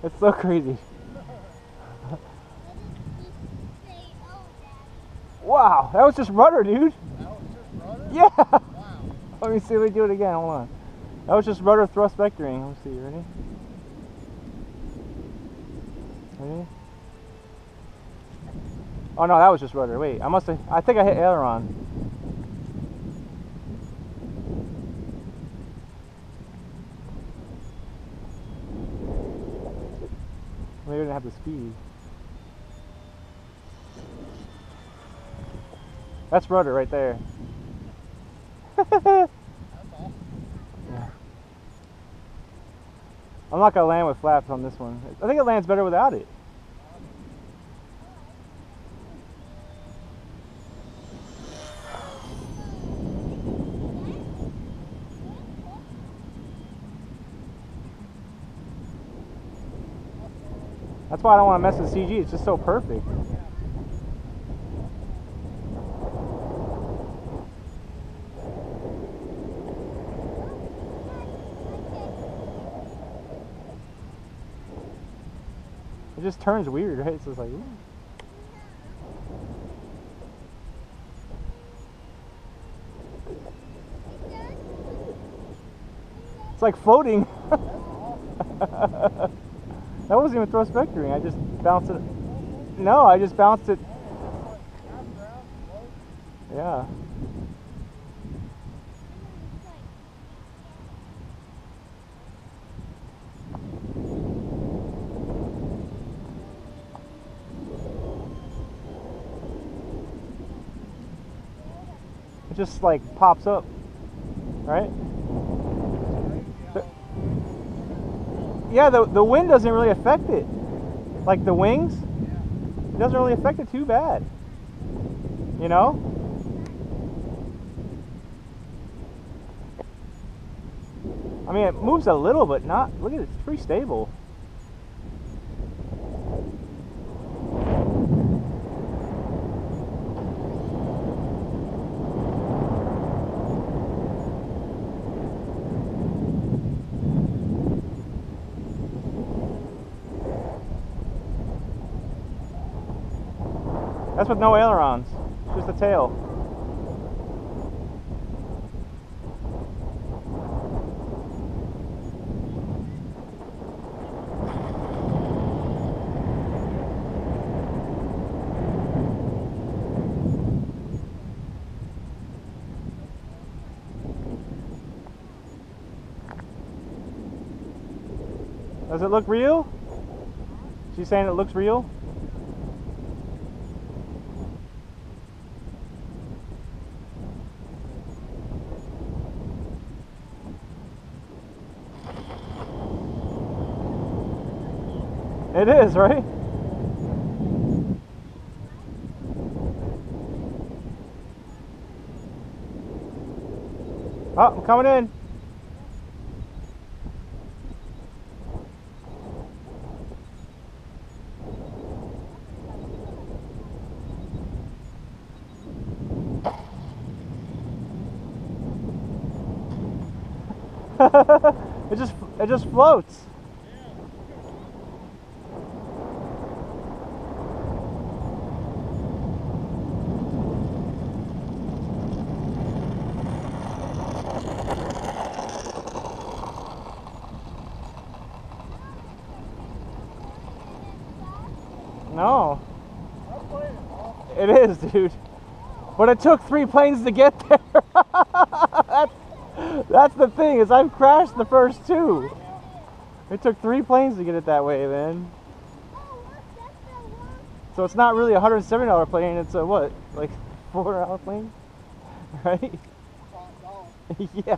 It's so crazy. Wow, that was just rudder, dude. That was just rudder? Yeah. Wow. Let me see if we do it again. Hold on. That was just rudder thrust vectoring. Let's see. Ready? Ready? Oh no, that was just rudder. Wait, I think I hit aileron. Maybe I didn't have the speed. That's rudder right there. That's awesome. Yeah. I'm not gonna land with flaps on this one. I think it lands better without it. That's why I don't want to mess with CG. It's just so perfect. It just turns weird, right? It's just like, ooh. It's like floating. That wasn't even thrust vectoring. I just bounced it. No, I just bounced it. Yeah. It just like pops up, right? Yeah, the wind doesn't really affect it. Like the wings, it doesn't really affect it too bad. You know? I mean, it moves a little, but not, look at it, it's pretty stable. That's with no ailerons, just the tail. Does it look real? She's saying it looks real? It is, right? Oh, I'm coming in. it just floats. No. It is, dude. But it took 3 planes to get there. That's the thing, is I've crashed the first 2. It took 3 planes to get it that way, man. So it's not really a $170 plane, it's a what? Like $4 plane? Right? Yeah.